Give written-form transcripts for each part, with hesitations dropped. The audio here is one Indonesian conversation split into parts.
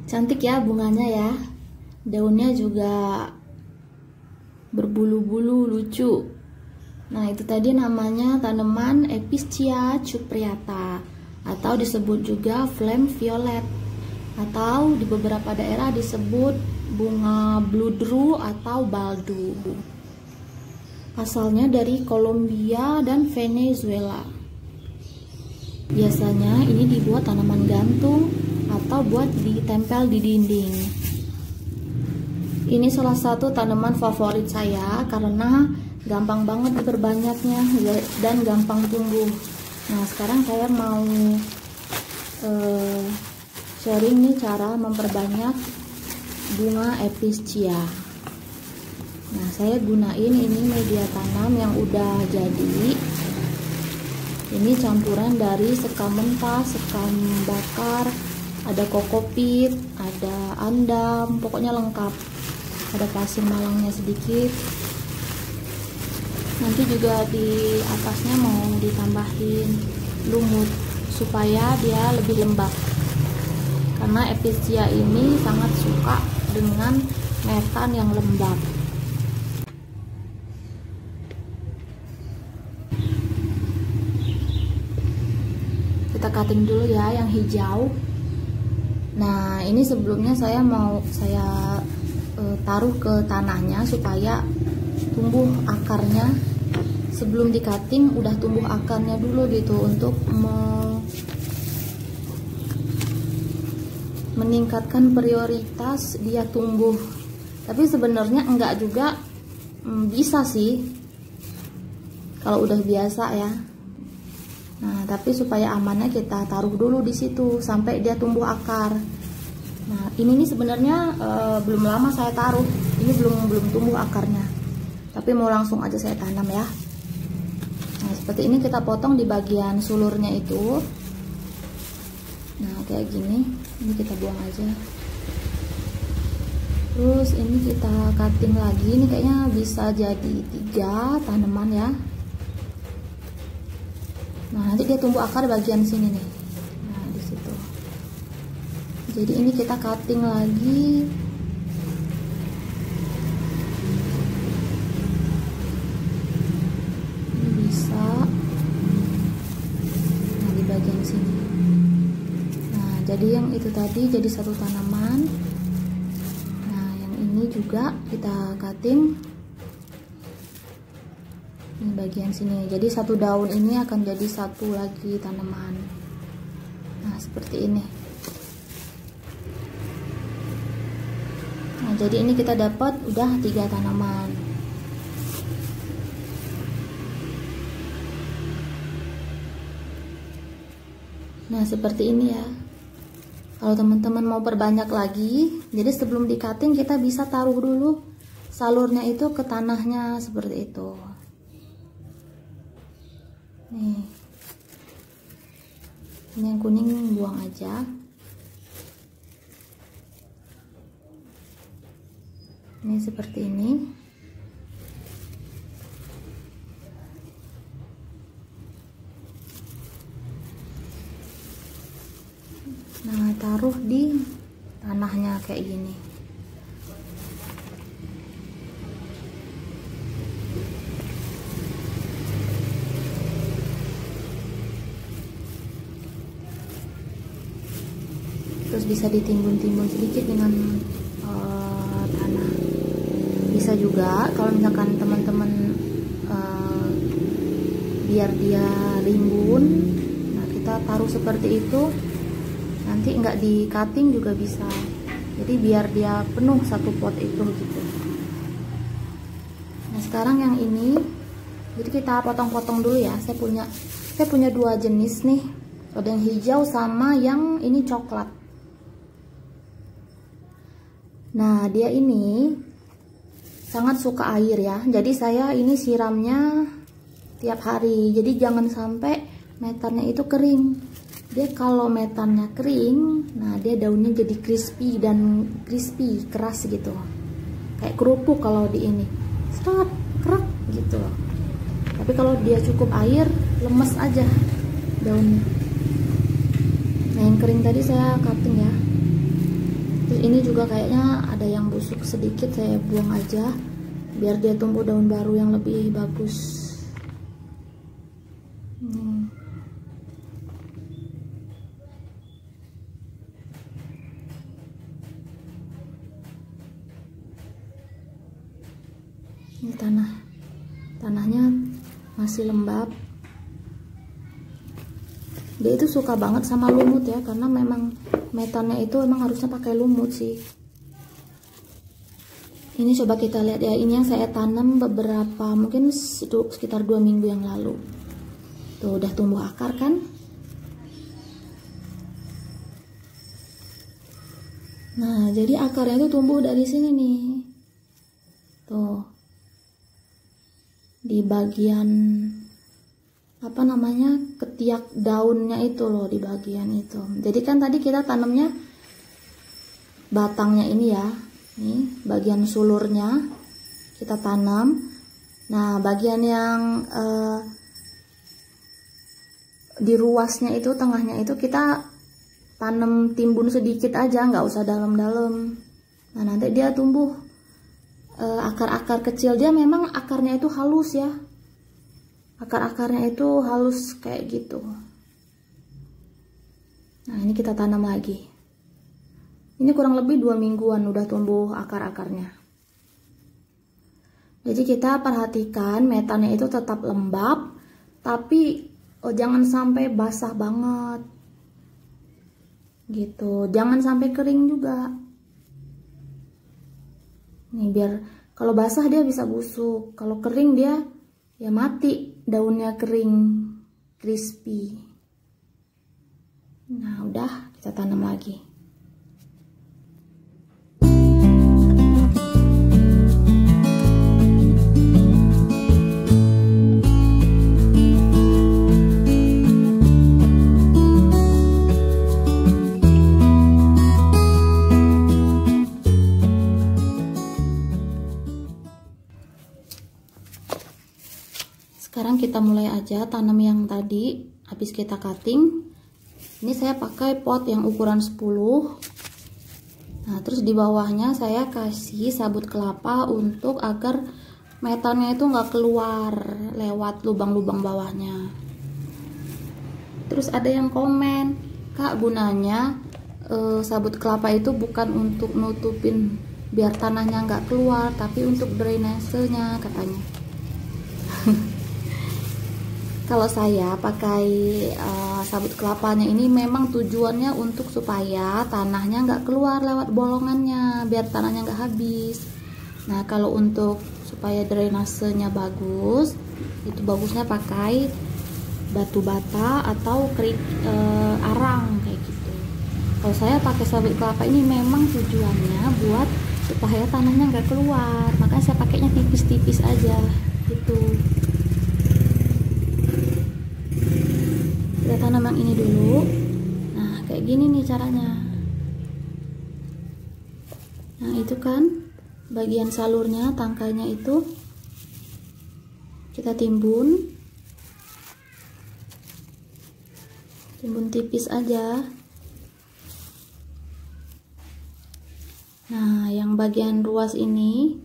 Cantik ya bunganya ya, daunnya juga berbulu-bulu lucu. Nah itu tadi namanya tanaman Episcia cupreata, atau disebut juga flame violet, atau di beberapa daerah disebut bunga bludru atau baldu. Asalnya dari Kolombia dan Venezuela. Biasanya ini dibuat tanaman gantung atau buat ditempel di dinding. Ini salah satu tanaman favorit saya karena gampang banget diperbanyaknya dan gampang tumbuh. Nah sekarang saya mau sharing nih cara memperbanyak bunga Episcia. Nah saya gunain ini media tanam yang udah jadi. Ini campuran dari sekam mentah, sekam bakar, ada kokopit, ada andam, pokoknya lengkap. Ada pasir malangnya sedikit. Nanti juga di atasnya mau ditambahin lumut supaya dia lebih lembab. Karena Episcia ini sangat suka dengan metan yang lembab. Kita cutting dulu ya yang hijau. Nah ini sebelumnya saya taruh ke tanahnya supaya tumbuh akarnya. Sebelum di cutting udah tumbuh akarnya dulu gitu, untuk meningkatkan prioritas dia tumbuh. Tapi sebenarnya enggak juga, bisa sih kalau udah biasa ya. Nah, tapi supaya amannya kita taruh dulu di situ sampai dia tumbuh akar. Nah, ini nih sebenarnya belum lama saya taruh. Ini belum tumbuh akarnya. Tapi mau langsung aja saya tanam ya. Nah, seperti ini kita potong di bagian sulurnya itu. Nah, kayak gini. Ini kita buang aja. Terus ini kita cutting lagi. Ini kayaknya bisa jadi 3 tanaman ya. Nah nanti dia tumbuh akar di bagian sini nih. Nah di situ. Jadi ini kita cutting lagi. Ini bisa. Nah di bagian sini. Nah jadi yang itu tadi jadi satu tanaman. Nah yang ini juga kita cutting. Ini bagian sini, jadi satu daun ini akan jadi satu lagi tanaman. Nah seperti ini. Nah jadi ini kita dapat udah 3 tanaman. Nah seperti ini ya. Kalau teman-teman mau perbanyak lagi, jadi sebelum di cutting kita bisa taruh dulu salurnya itu ke tanahnya seperti itu. Nih, ini yang kuning buang aja. Ini seperti ini. Nah, taruh di tanahnya kayak gini. Terus bisa ditimbun-timbun sedikit dengan tanah. Bisa juga kalau misalkan teman-teman biar dia rimbun, nah kita taruh seperti itu, nanti nggak di cutting juga bisa. Jadi biar dia penuh satu pot itu gitu. Nah Nah sekarang yang ini, jadi kita potong-potong dulu ya. Saya punya dua jenis nih, ada yang hijau sama yang ini coklat. Nah dia ini sangat suka air ya, jadi saya ini siramnya tiap hari. Jadi jangan sampai metannya itu kering. Dia kalau metannya kering, nah dia daunnya jadi crispy keras gitu, kayak kerupuk kalau di ini seret kerak gitu. Tapi kalau dia cukup air, lemes aja daunnya. Nah yang kering tadi saya cutting ya. Terus ini juga kayaknya ada yang busuk sedikit, saya buang aja biar dia tumbuh daun baru yang lebih bagus. Ini tanahnya masih lembab. Dia itu suka banget sama lumut ya, karena memang metannya itu emang harusnya pakai lumut sih. Ini coba kita lihat ya, ini yang saya tanam beberapa, mungkin sekitar 2 minggu yang lalu. Tuh udah tumbuh akar kan. Nah jadi akarnya itu tumbuh dari sini nih, tuh di bagian apa namanya, ketiak daunnya itu loh, di bagian itu. Jadi kan tadi kita tanamnya batangnya ini ya, nih bagian sulurnya kita tanam. Nah bagian yang di ruasnya itu, tengahnya itu kita tanam timbun sedikit aja, nggak usah dalam-dalam. Nah nanti dia tumbuh akar-akar kecil. Dia memang akarnya itu halus ya, akar-akarnya itu halus kayak gitu. Nah ini kita tanam lagi. Ini kurang lebih 2 mingguan udah tumbuh akar-akarnya. Jadi kita perhatikan metannya itu tetap lembab, tapi jangan sampai basah banget gitu, jangan sampai kering juga. Nih biar kalau basah dia bisa busuk, kalau kering dia ya mati, daunnya kering, crispy. Nah udah, kita tanam lagi. Sekarang kita mulai aja tanam yang tadi habis kita cutting. Ini saya pakai pot yang ukuran 10. Nah terus di bawahnya saya kasih sabut kelapa untuk agar metannya itu nggak keluar lewat lubang-lubang bawahnya. Terus ada yang komen, Kak, gunanya sabut kelapa itu bukan untuk nutupin biar tanahnya nggak keluar, tapi untuk drainasenya katanya. Kalau saya pakai sabut kelapanya ini memang tujuannya untuk supaya tanahnya nggak keluar lewat bolongannya, biar tanahnya nggak habis. Nah kalau untuk supaya drainasenya bagus, itu bagusnya pakai batu bata atau arang kayak gitu. Kalau saya pakai sabut kelapa ini memang tujuannya buat supaya tanahnya nggak keluar, makanya saya pakainya tipis-tipis aja gitu. Kita tanam yang ini dulu. Nah kayak gini nih caranya. Nah itu kan bagian salurnya, tangkainya itu kita timbun tipis aja. Nah yang bagian ruas ini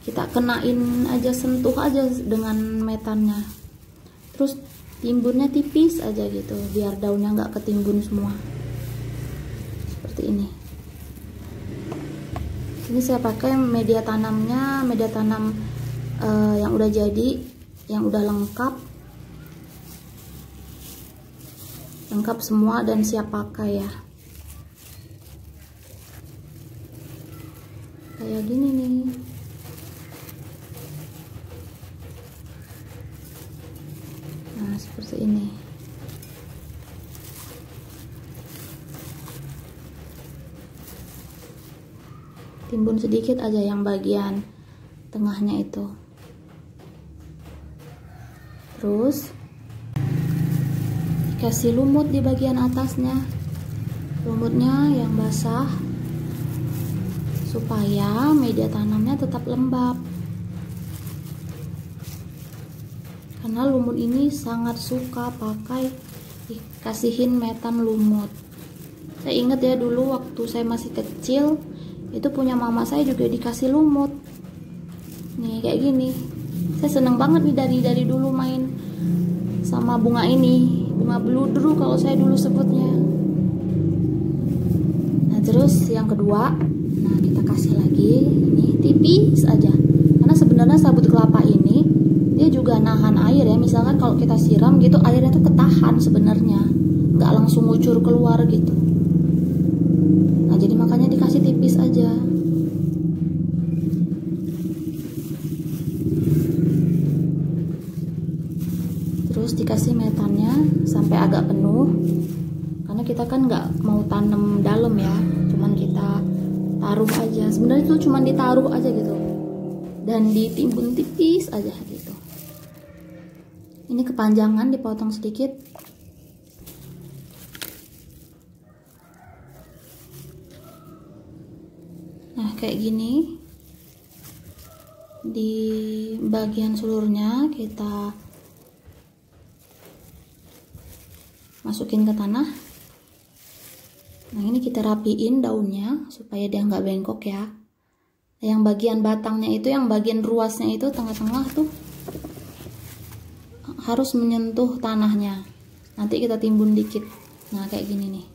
kita kenain aja, sentuh aja dengan metannya, terus timbunnya tipis aja gitu biar daunnya nggak ketimbun semua seperti ini. Ini saya pakai media tanamnya, media tanam yang udah jadi, yang udah lengkap semua dan siap pakai ya. Kayak gini nih. seperti ini. Timbun sedikit aja yang bagian tengahnya itu. Terus kasih lumut di bagian atasnya, lumutnya yang basah supaya media tanamnya tetap lembab. Karena lumut ini sangat suka pakai kasihin metan lumut. Saya ingat ya dulu waktu saya masih kecil, itu punya mama saya juga dikasih lumut. Nih kayak gini. Saya seneng banget nih dari dulu main sama bunga ini, bunga beludru kalau saya dulu sebutnya. Nah terus yang kedua, nah kita kasih lagi ini tipis aja. Karena sebenarnya sabut kelapa ini dia juga nahan air ya. Misalkan kalau kita siram gitu, airnya tuh ketahan sebenarnya, nggak langsung ngucur keluar gitu. Nah jadi makanya dikasih tipis aja. Terus dikasih metannya sampai agak penuh, karena kita kan nggak mau tanam dalam ya, cuman kita taruh aja. Sebenarnya itu cuman ditaruh aja gitu, dan ditimbun tipis aja gitu. Ini kepanjangan dipotong sedikit. Nah kayak gini. Di bagian seluruhnya kita masukin ke tanah. Nah ini kita rapiin daunnya supaya dia nggak bengkok ya. Yang bagian batangnya itu, yang bagian ruasnya itu, tengah-tengah tuh harus menyentuh tanahnya. Nanti kita timbun dikit. Nah kayak gini nih.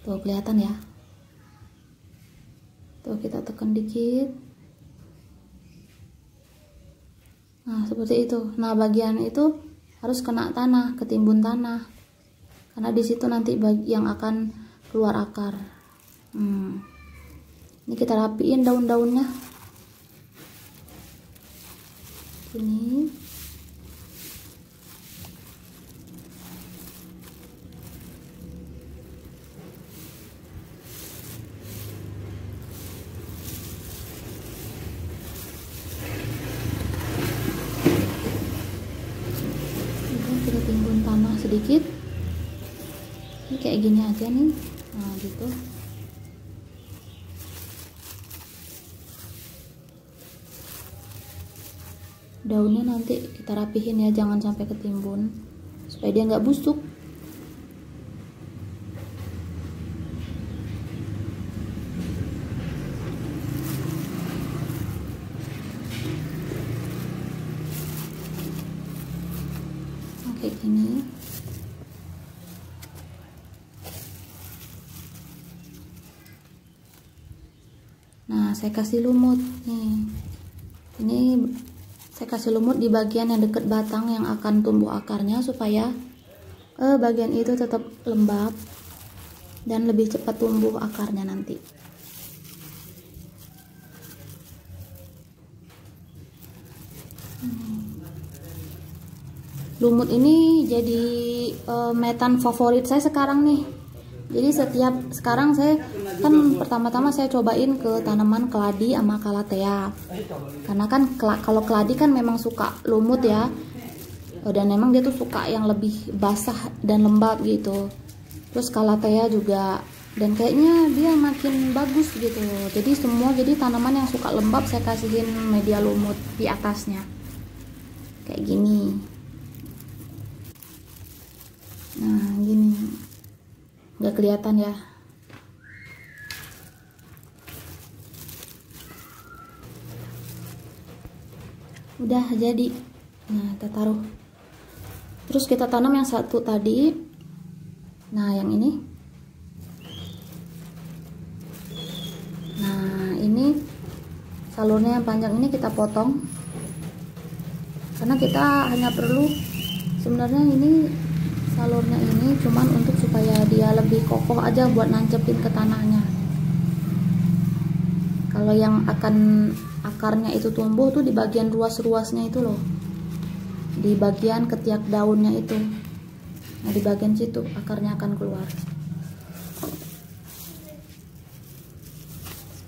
Tuh kelihatan ya. Tuh kita tekan dikit. Nah seperti itu. Nah bagian itu harus kena tanah, ketimbun tanah. Karena di situ nanti yang akan keluar akar. Ini kita rapiin daun-daunnya. Ini. Kita timbun tanah sedikit. Ini kayak gini aja nih. Nah gitu. Daunnya nanti kita rapihin ya, jangan sampai ketimbun supaya dia nggak busuk. Kayak gini. Nah saya kasih lumut nih. Ini saya kasih lumut di bagian yang dekat batang yang akan tumbuh akarnya, supaya bagian itu tetap lembab dan lebih cepat tumbuh akarnya nanti. Lumut ini jadi metan favorit saya sekarang nih. Jadi sekarang saya kan pertama-tama saya cobain ke tanaman keladi sama calathea. Karena kan kalau keladi kan memang suka lumut ya. Dan memang dia tuh suka yang lebih basah dan lembab gitu. Terus calathea juga, dan kayaknya dia makin bagus gitu. Jadi tanaman yang suka lembab saya kasihin media lumut di atasnya. Kayak gini. Nah gini, nggak kelihatan ya. Udah jadi. Nah kita taruh. Terus kita tanam yang satu tadi. Nah yang ini. Nah ini salurnya yang panjang ini kita potong, karena kita hanya perlu, sebenarnya ini salurnya ini cuman untuk supaya dia lebih kokoh aja buat nancepin ke tanahnya. Kalau yang akan akarnya itu tumbuh tuh di bagian ruas-ruasnya itu loh. di bagian ketiak daunnya itu. Nah, di bagian situ akarnya akan keluar.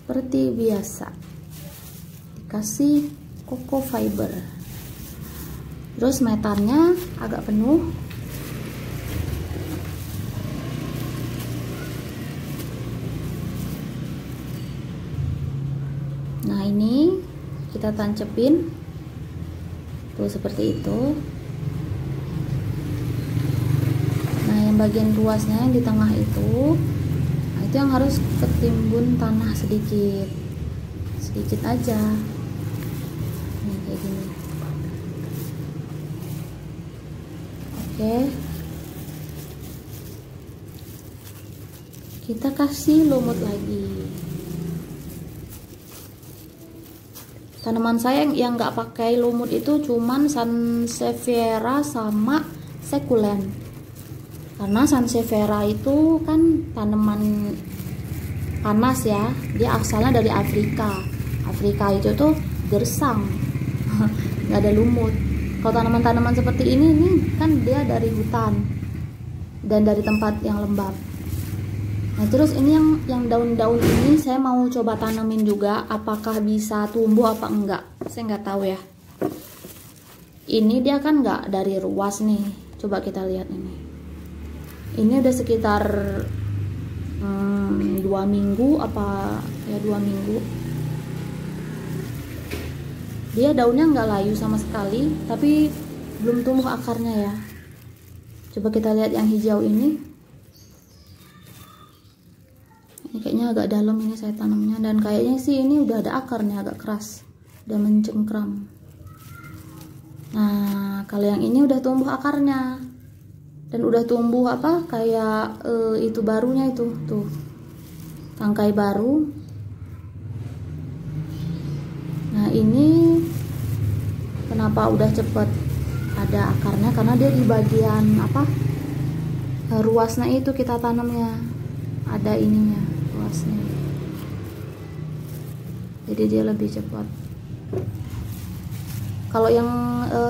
Seperti biasa, dikasih coco fiber. Terus metannya agak penuh. Nah, ini kita tancepin tuh seperti itu. Nah, yang bagian luasnya yang di tengah itu, nah itu yang harus ketimbun tanah sedikit aja. Nih kayak gini. Oke, kita kasih lumut lagi. Tanaman saya yang nggak pakai lumut itu cuman sansevieria sama succulent. Karena sansevieria itu kan tanaman panas ya, dia asalnya dari Afrika. Afrika itu tuh gersang, nggak ada lumut. Kalau tanaman-tanaman seperti ini nih kan dia dari hutan dan dari tempat yang lembab. Nah, terus ini yang daun-daun ini saya mau coba tanamin juga, apakah bisa tumbuh apa enggak. Saya nggak tahu ya. Ini dia kan nggak dari ruas nih. Coba kita lihat ini. Ini udah sekitar 2 minggu apa ya, 2 minggu. Dia daunnya nggak layu sama sekali, tapi belum tumbuh akarnya ya. Coba kita lihat yang hijau ini. Ini kayaknya agak dalam ini saya tanamnya, dan kayaknya sih ini udah ada akarnya, agak keras, udah mencengkram. Nah, kalau yang ini udah tumbuh akarnya dan udah tumbuh apa kayak itu barunya itu tuh, tangkai baru. Nah, ini kenapa udah cepet ada akarnya, karena dia di bagian apa ruasnya itu kita tanamnya ada ininya, ruasnya, jadi dia lebih cepat. Kalau yang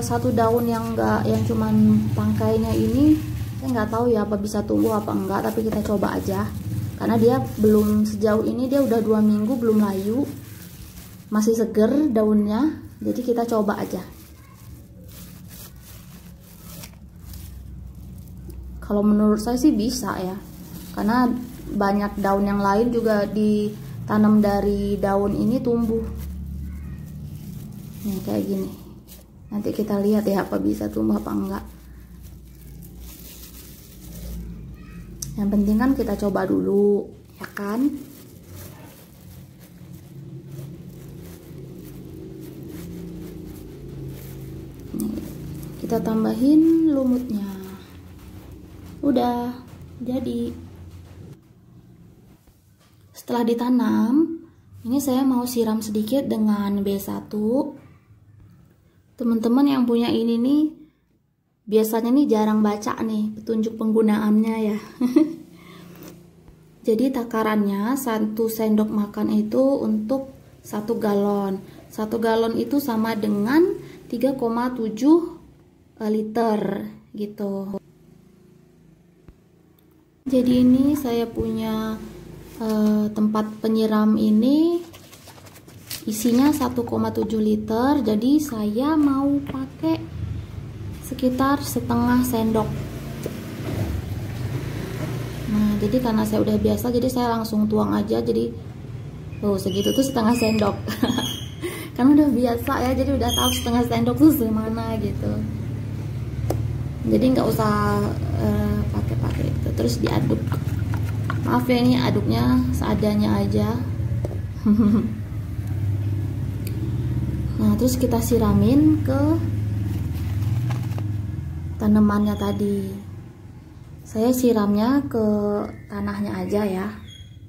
satu daun yang enggak, yang cuman tangkainya ini, saya nggak tahu ya apa bisa tumbuh apa enggak, tapi kita coba aja karena dia belum, sejauh ini dia udah 2 minggu belum layu, masih seger daunnya, jadi kita coba aja. Kalau menurut saya sih bisa ya, karena banyak daun yang lain juga ditanam dari daun ini tumbuh. Nih kayak gini. Nanti kita lihat ya apa bisa tumbuh apa enggak. Yang penting kan kita coba dulu, ya kan? Nih, kita tambahin lumutnya. Udah jadi. Setelah ditanam, ini saya mau siram sedikit dengan B1. Teman-teman yang punya ini nih biasanya nih jarang baca nih petunjuk penggunaannya ya. Jadi takarannya 1 sendok makan itu untuk 1 galon. 1 galon itu sama dengan 3,7 liter gitu. Jadi ini saya punya tempat penyiram ini isinya 1,7 liter, jadi saya mau pakai sekitar setengah sendok. Nah, jadi karena saya udah biasa, jadi saya langsung tuang aja, jadi segitu tuh setengah sendok. Karena udah biasa ya, jadi udah tahu setengah sendok tuh gimana gitu, jadi nggak usah pakai itu. Terus diaduk. Maaf ya, ini aduknya seadanya aja. Nah, terus kita siramin ke tanamannya tadi. Saya siramnya ke tanahnya aja ya,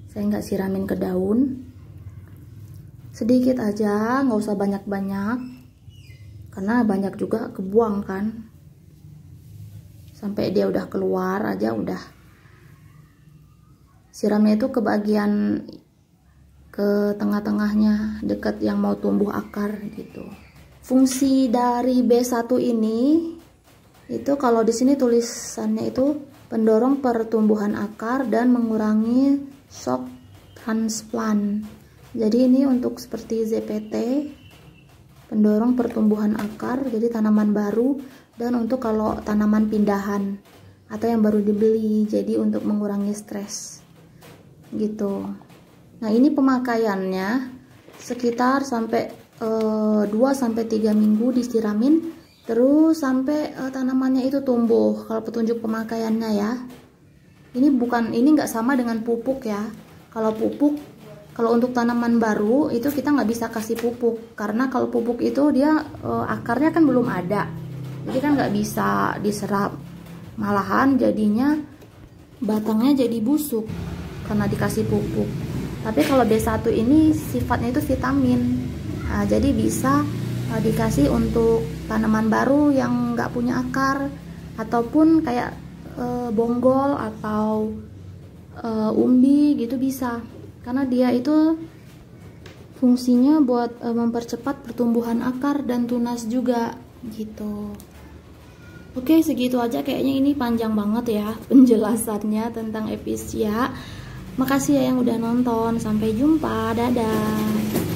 saya nggak siramin ke daun. Sedikit aja, nggak usah banyak-banyak, karena banyak juga kebuang kan. Sampai dia udah keluar aja udah. Siramnya itu ke bagian, ke tengah-tengahnya, dekat yang mau tumbuh akar gitu. Fungsi dari B1 ini itu kalau di sini tulisannya itu pendorong pertumbuhan akar dan mengurangi shock transplant. Jadi ini untuk seperti ZPT, pendorong pertumbuhan akar, jadi tanaman baru, dan untuk kalau tanaman pindahan atau yang baru dibeli, jadi untuk mengurangi stres gitu. Nah, ini pemakaiannya sekitar sampai 2-3 minggu disiramin, terus sampai tanamannya itu tumbuh. Kalau petunjuk pemakaiannya ya, ini nggak sama dengan pupuk ya. Kalau pupuk, kalau untuk tanaman baru itu kita nggak bisa kasih pupuk, karena kalau pupuk itu dia akarnya kan belum ada, jadi kan nggak bisa diserap, malahan jadinya batangnya jadi busuk karena dikasih pupuk. Tapi kalau B1 ini sifatnya itu vitamin, nah, jadi bisa dikasih untuk tanaman baru yang nggak punya akar, ataupun kayak bonggol atau umbi gitu bisa, karena dia itu fungsinya buat mempercepat pertumbuhan akar dan tunas juga gitu. Oke, segitu aja, kayaknya ini panjang banget ya penjelasannya tentang episia. Makasih ya yang udah nonton, sampai jumpa, dadah.